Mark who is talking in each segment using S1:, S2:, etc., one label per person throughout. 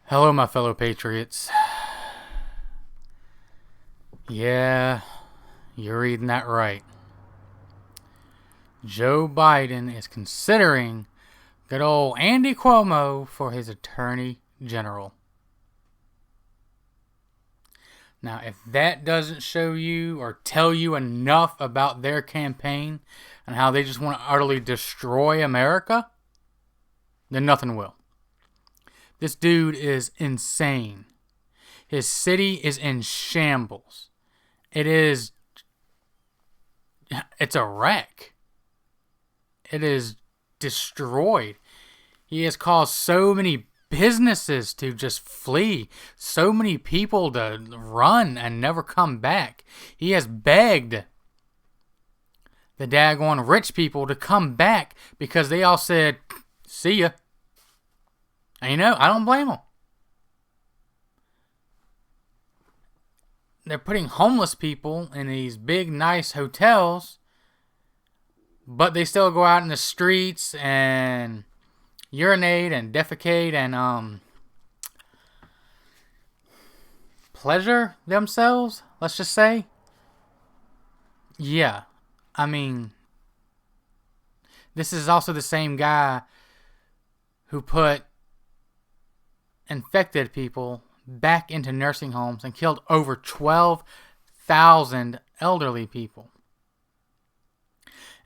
S1: Hello, my fellow patriots. Yeah, you're reading that right. Joe Biden is considering good old Andy Cuomo for his attorney general. Now, if that doesn't show you or tell you enough about their campaign and how they just want to utterly destroy America, then nothing will. This dude is insane. His city is in shambles. It's a wreck. It is destroyed. He has caused so many businesses to just flee, so many people to run and never come back. He has begged the daggone rich people to come back because they all said, see ya. And I don't blame them. They're putting homeless people in these big, nice hotels, but they still go out in the streets and urinate and defecate and pleasure themselves, let's just say. Yeah, I mean, this is also the same guy who put infected people back into nursing homes and killed over 12,000 elderly people.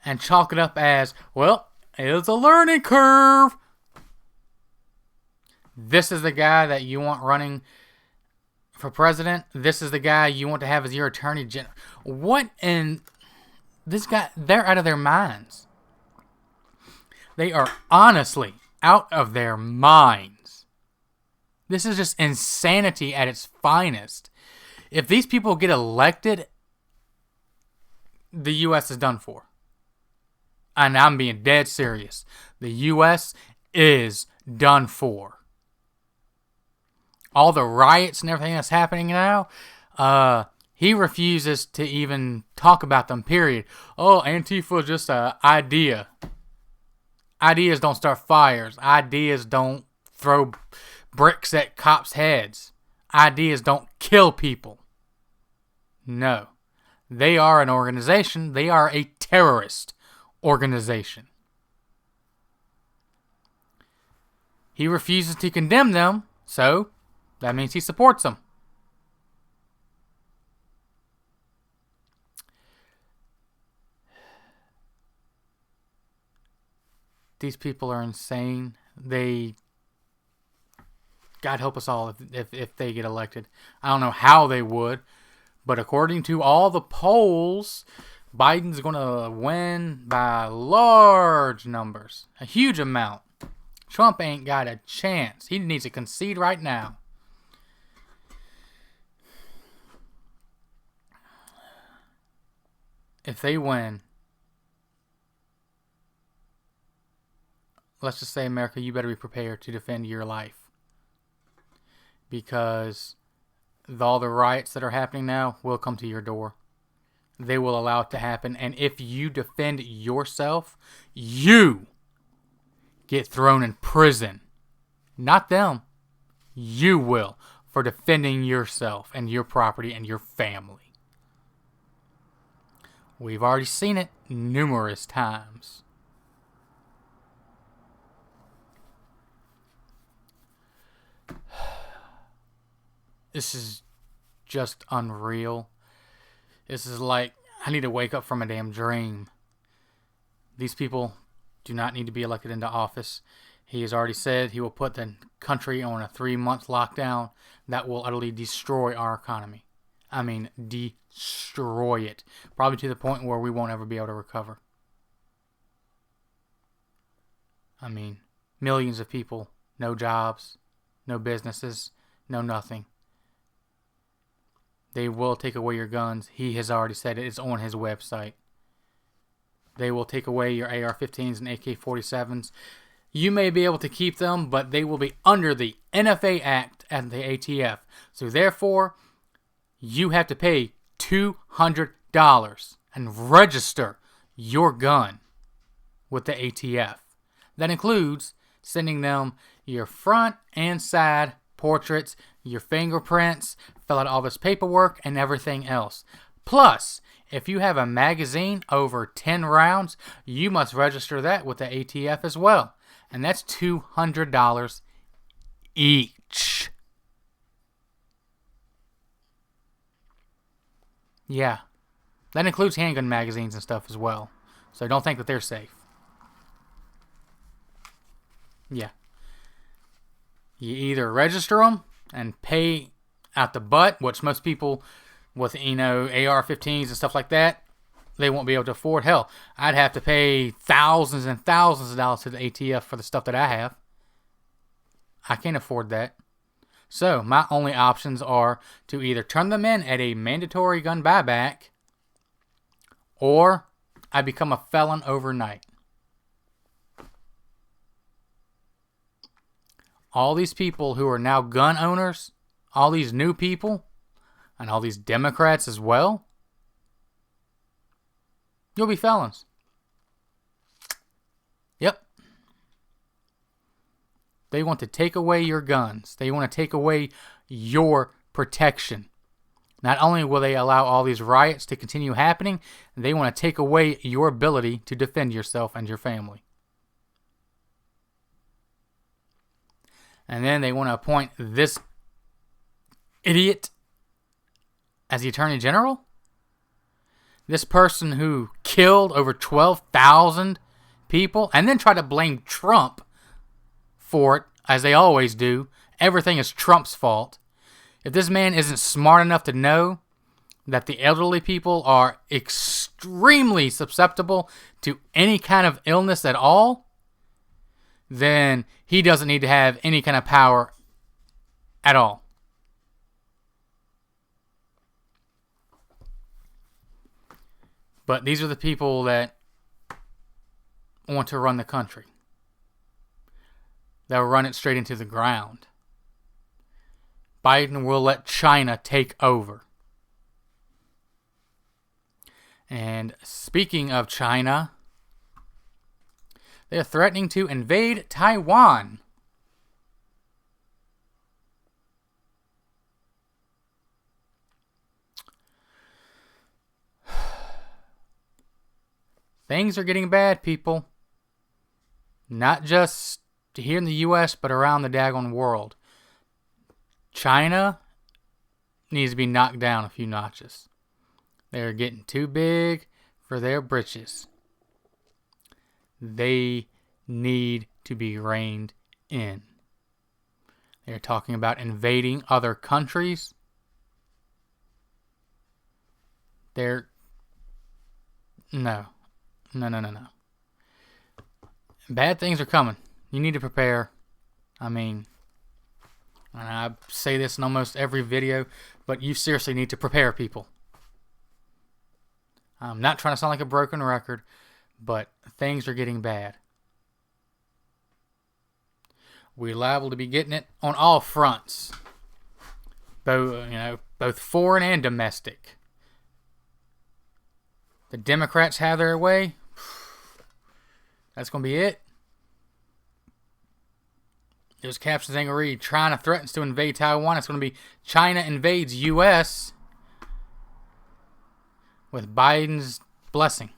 S1: And chalk it up as, well, it's a learning curve. This is the guy that you want running for president. This is the guy you want to have as your attorney general. What in this guy? They're out of their minds. They are honestly out of their minds. This is just insanity at its finest. If these people get elected, the U.S. is done for. And I'm being dead serious. The U.S. is done for. All the riots and everything that's happening now, he refuses to even talk about them, period. Oh, Antifa is just an idea. Ideas don't start fires. Ideas don't throw bricks at cops' heads. Ideas don't kill people. No. They are an organization. They are a terrorist organization. He refuses to condemn them, so that means he supports them. These people are insane. God help us all if they get elected. I don't know how they would, but according to all the polls, Biden's going to win by large numbers. A huge amount. Trump ain't got a chance. He needs to concede right now. If they win, let's just say, America, you better be prepared to defend your life. Because all the riots that are happening now will come to your door. They will allow it to happen. And if you defend yourself, you get thrown in prison. Not them. You will. For defending yourself and your property and your family. We've already seen it numerous times. This is just unreal. This is like, I need to wake up from a damn dream. These people do not need to be elected into office. He has already said he will put the country on a 3-month lockdown that will utterly destroy our economy. I mean, destroy it. Probably to the point where we won't ever be able to recover. I mean, millions of people, no jobs, no businesses, no nothing. They will take away your guns. He has already said it. It's on his website. They will take away your AR-15s and AK-47s. You may be able to keep them, but they will be under the NFA Act and the ATF. So therefore, you have to pay $200 and register your gun with the ATF. That includes sending them your front and side portraits, your fingerprints, fill out all this paperwork, and everything else. Plus, if you have a magazine over 10 rounds, you must register that with the ATF as well. And that's $200 each. Yeah. That includes handgun magazines and stuff as well. So don't think that they're safe. Yeah. You either register them and pay out the butt, which most people with, AR-15s and stuff like that, they won't be able to afford. Hell, I'd have to pay thousands and thousands of dollars to the ATF for the stuff that I have. I can't afford that. So my only options are to either turn them in at a mandatory gun buyback, or I become a felon overnight. All these people who are now gun owners, all these new people, and all these Democrats as well, you'll be felons. Yep. They want to take away your guns. They want to take away your protection. Not only will they allow all these riots to continue happening, they want to take away your ability to defend yourself and your family. And then they want to appoint this idiot as the Attorney General? This person who killed over 12,000 people and then tried to blame Trump for it, as they always do. Everything is Trump's fault. If this man isn't smart enough to know that the elderly people are extremely susceptible to any kind of illness at all, then he doesn't need to have any kind of power at all. But these are the people that want to run the country. They'll run it straight into the ground. Biden will let China take over. And speaking of China, they're threatening to invade Taiwan. Things are getting bad, people. Not just here in the U.S., but around the daggone world. China needs to be knocked down a few notches. They're getting too big for their britches. They need to be reined in. They're talking about invading other countries. No. Bad things are coming. You need to prepare. And I say this in almost every video, but you seriously need to prepare, people. I'm not trying to sound like a broken record, but things are getting bad. We're liable to be getting it on all fronts. Both foreign and domestic. The Democrats have their way. That's going to be it. There's captions ain't going to read. China threatens to invade Taiwan. It's going to be China invades U.S. with Biden's blessing.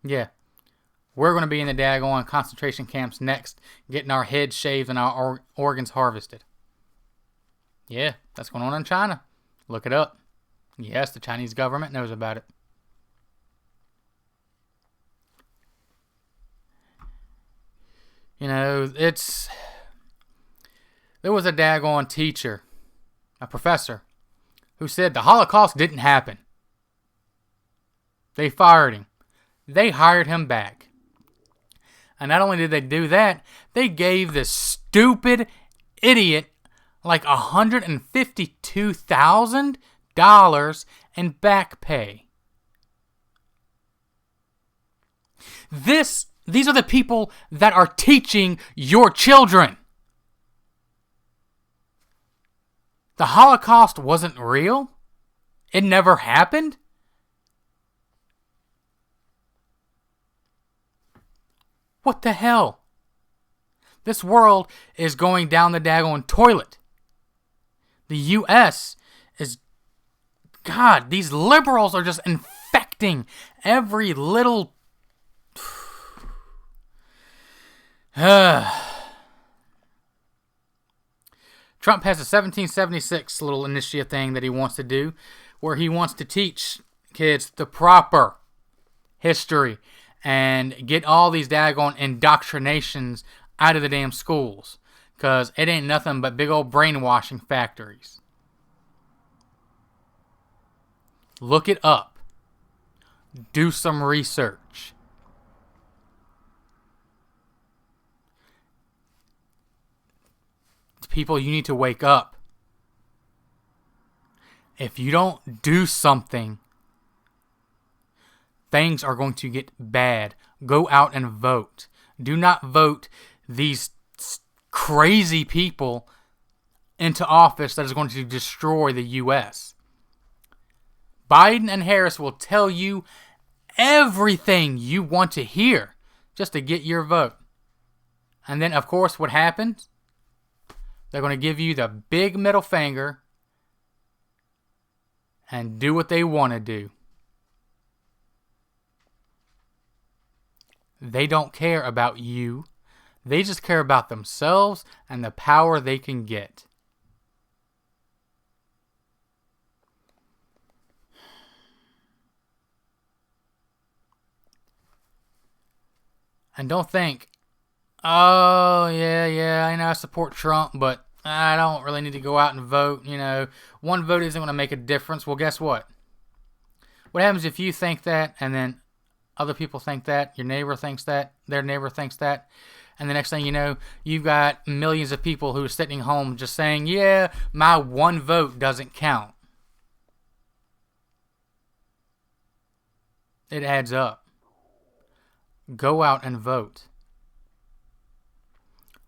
S1: Yeah. We're going to be in the daggone concentration camps next, getting our heads shaved and our organs harvested. Yeah, that's going on in China. Look it up. Yes, the Chinese government knows about it. There was a daggone teacher, a professor, who said the Holocaust didn't happen. They fired him. They hired him back. And not only did they do that, they gave this stupid idiot like $152,000 in back pay. These are the people that are teaching your children. The Holocaust wasn't real. It never happened. What the hell? This world is going down the daggone toilet. The U.S. is... God, these liberals are just infecting every little... Trump has a 1776 little initiative thing that he wants to do, where he wants to teach kids the proper history and get all these daggone indoctrinations out of the damn schools. Because it ain't nothing but big old brainwashing factories. Look it up. Do some research. People, you need to wake up. If you don't do something, things are going to get bad. Go out and vote. Do not vote these crazy people into office that is going to destroy the U.S. Biden and Harris will tell you everything you want to hear just to get your vote. And then, of course, what happens? They're going to give you the big middle finger and do what they want to do. They don't care about you. They just care about themselves and the power they can get. And don't think, oh, yeah, I know I support Trump, but I don't really need to go out and vote. You know, one vote isn't going to make a difference. Well, guess what? What happens if you think that, and then other people think that, your neighbor thinks that, their neighbor thinks that, and the next thing you know, you've got millions of people who are sitting home just saying, yeah, my one vote doesn't count. It adds up. Go out and vote.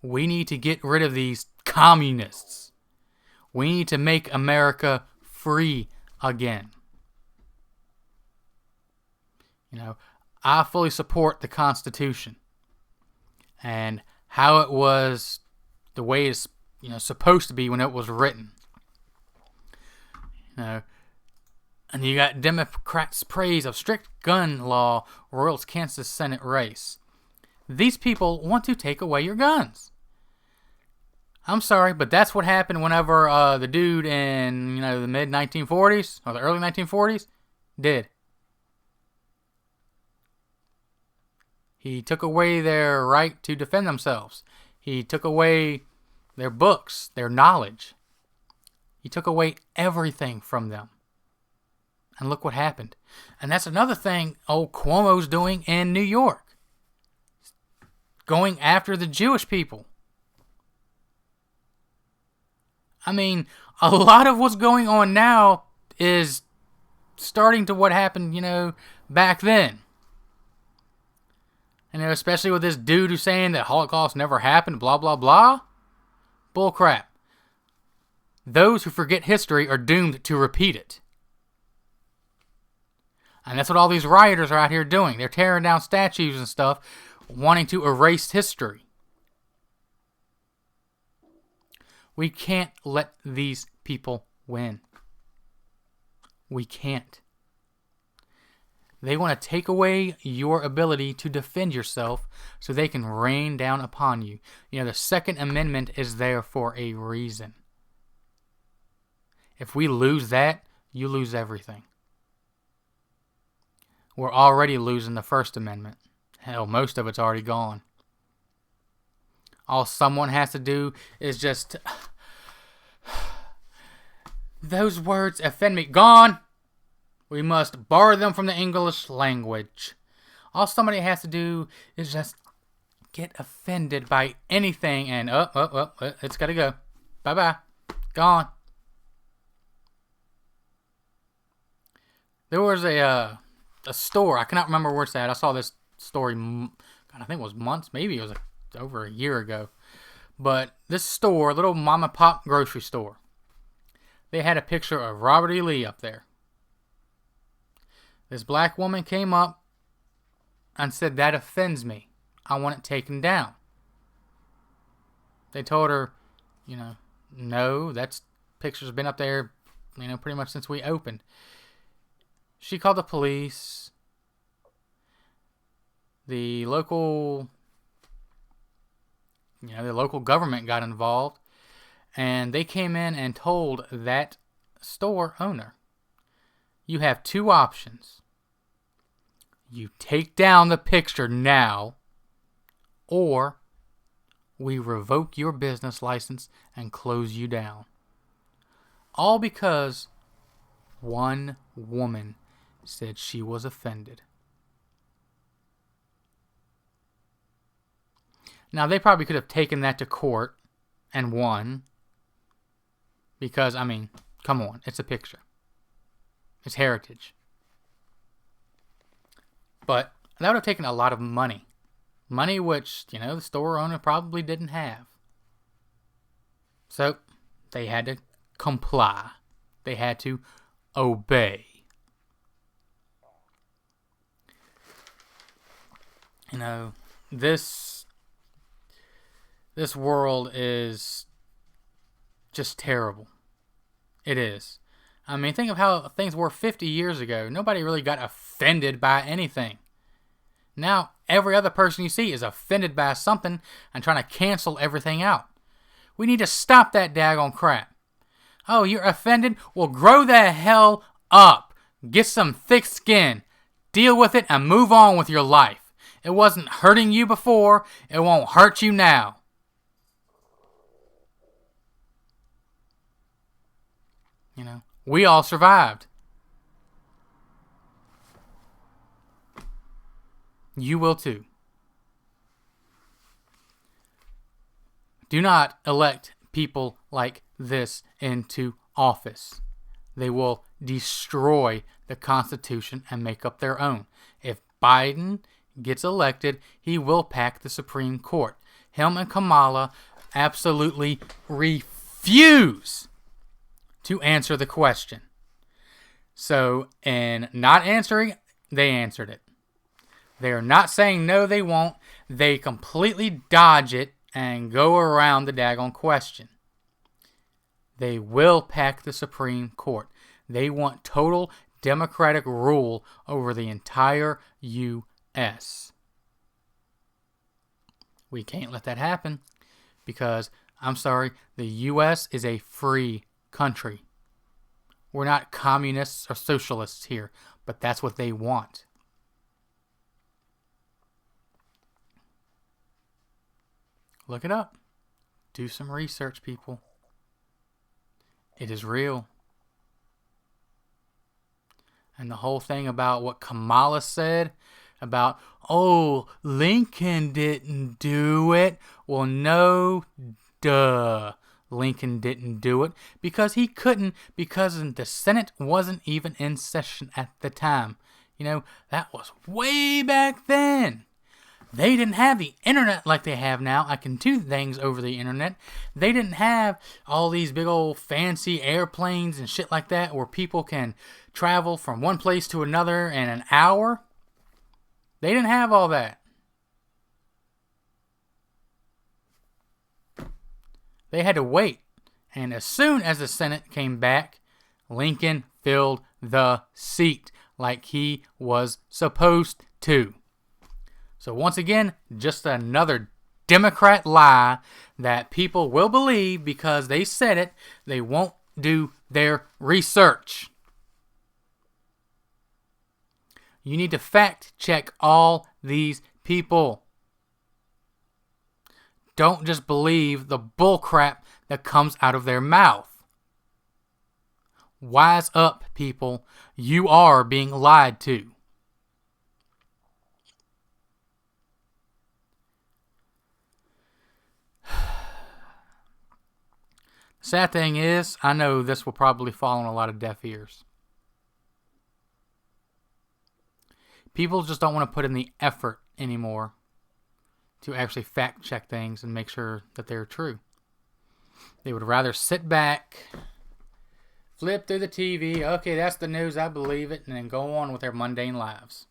S1: We need to get rid of these communists. We need to make America free again. You know, I fully support the Constitution and how it was, the way it's supposed to be when it was written. You know, and you got Democrats' praise of strict gun law, Royals Kansas Senate race. These people want to take away your guns. I'm sorry, but that's what happened whenever the dude in the mid 1940s or the early 1940s did. He took away their right to defend themselves. He took away their books, their knowledge. He took away everything from them. And look what happened. And that's another thing old Cuomo's doing in New York. Going after the Jewish people. I mean, a lot of what's going on now is starting to what happened, back then. Especially with this dude who's saying that Holocaust never happened, blah, blah, blah. Bull crap. Those who forget history are doomed to repeat it. And that's what all these rioters are out here doing. They're tearing down statues and stuff, wanting to erase history. We can't let these people win. We can't. They want to take away your ability to defend yourself so they can rain down upon you. The Second Amendment is there for a reason. If we lose that, you lose everything. We're already losing the First Amendment. Hell, most of it's already gone. All someone has to do is just... Those words offend me. Gone! We must borrow them from the English language. All somebody has to do is just get offended by anything and it's got to go. Bye-bye. Gone. There was a store. I cannot remember where it's at. I saw this story, I think it was months, maybe it was over a year ago. But this store, a little mom and pop grocery store, they had a picture of Robert E. Lee up there. This black woman came up and said, that offends me. I want it taken down. They told her, no, that's picture's been up there, pretty much since we opened. She called the police. The local government got involved, and they came in and told that store owner, you have two options. You take down the picture now, or we revoke your business license and close you down. All because one woman said she was offended. Now, they probably could have taken that to court and won. Because, come on, it's a picture. It's heritage. But that would have taken a lot of money. Money which, the store owner probably didn't have. So, they had to comply. They had to obey. This world is just terrible. It is. Think of how things were 50 years ago. Nobody really got offended by anything. Now, every other person you see is offended by something and trying to cancel everything out. We need to stop that daggone crap. Oh, you're offended? Well, grow the hell up. Get some thick skin. Deal with it and move on with your life. It wasn't hurting you before. It won't hurt you now. We all survived. You will too. Do not elect people like this into office. They will destroy the Constitution and make up their own. If Biden gets elected, he will pack the Supreme Court. Him and Kamala absolutely refuse to answer the question. So, in not answering, they answered it. They are not saying no, they won't. They completely dodge it and go around the daggone question. They will pack the Supreme Court. They want total democratic rule over the entire U.S. We can't let that happen because, I'm sorry, the U.S. is a free country. We're not communists or socialists here, but that's what they want. Look it up. Do some research, people. It is real. And the whole thing about what Kamala said about, oh, Lincoln didn't do it. Well, no, duh. Lincoln didn't do it because he couldn't, because the Senate wasn't even in session at the time. That was way back then. They didn't have the internet like they have now. I can do things over the internet. They didn't have all these big old fancy airplanes and shit like that where people can travel from one place to another in an hour. They didn't have all that. They had to wait. And as soon as the Senate came back, Lincoln filled the seat like he was supposed to. So once again, just another Democrat lie that people will believe because they said it. They won't do their research. You need to fact check all these people. Don't just believe the bullcrap that comes out of their mouth. Wise up, people. You are being lied to. Sad thing is, I know this will probably fall on a lot of deaf ears. People just don't want to put in the effort anymore to actually fact check things and make sure that they're true. They would rather sit back, flip through the TV, okay, that's the news, I believe it, and then go on with their mundane lives.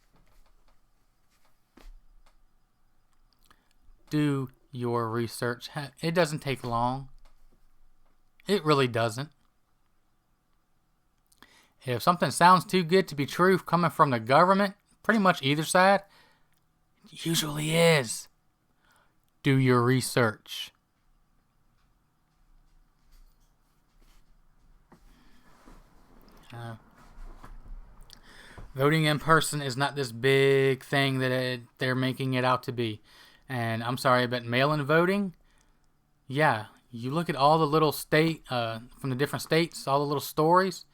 S1: Do your research. It doesn't take long. It really doesn't. If something sounds too good to be true coming from the government, pretty much either side, it usually is. Do your research. Voting in person is not this big thing that they're making it out to be. And I'm sorry, but mail-in voting, yeah, you look at all the little from the different states, all the little stories,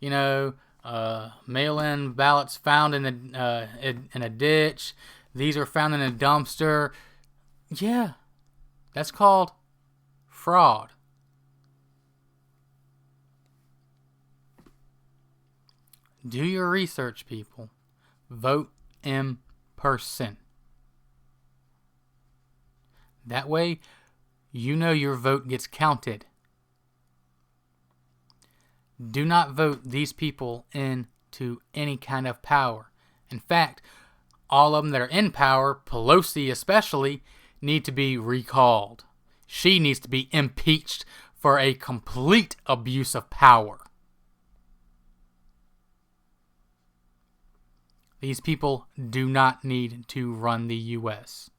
S1: mail-in ballots found in a ditch. These are found in a dumpster. Yeah, that's called fraud. Do your research, people. Vote in person. That way, your vote gets counted. Do not vote these people into any kind of power. In fact, all of them that are in power, Pelosi especially, need to be recalled. She needs to be impeached for a complete abuse of power. These people do not need to run the U.S.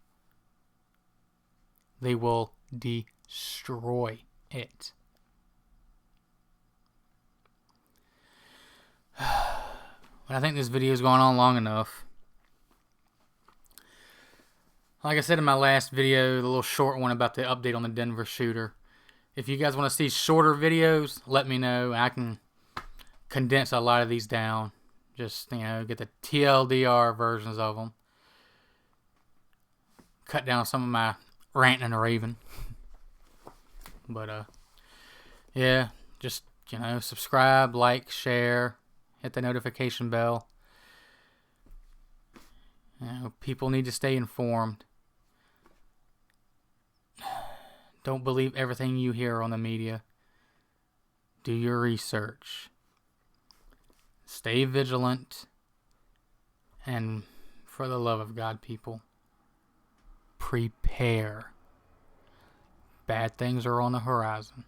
S1: They will destroy it. But I think this video has gone on long enough. Like I said in my last video, the little short one about the update on the Denver shooter. If you guys want to see shorter videos, let me know. I can condense a lot of these down. Just, get the TLDR versions of them. Cut down some of my ranting and raving. But, yeah, just, subscribe, like, share, hit the notification bell. People need to stay informed. Don't believe everything you hear on the media. Do your research. Stay vigilant. And for the love of God, people, prepare. Bad things are on the horizon.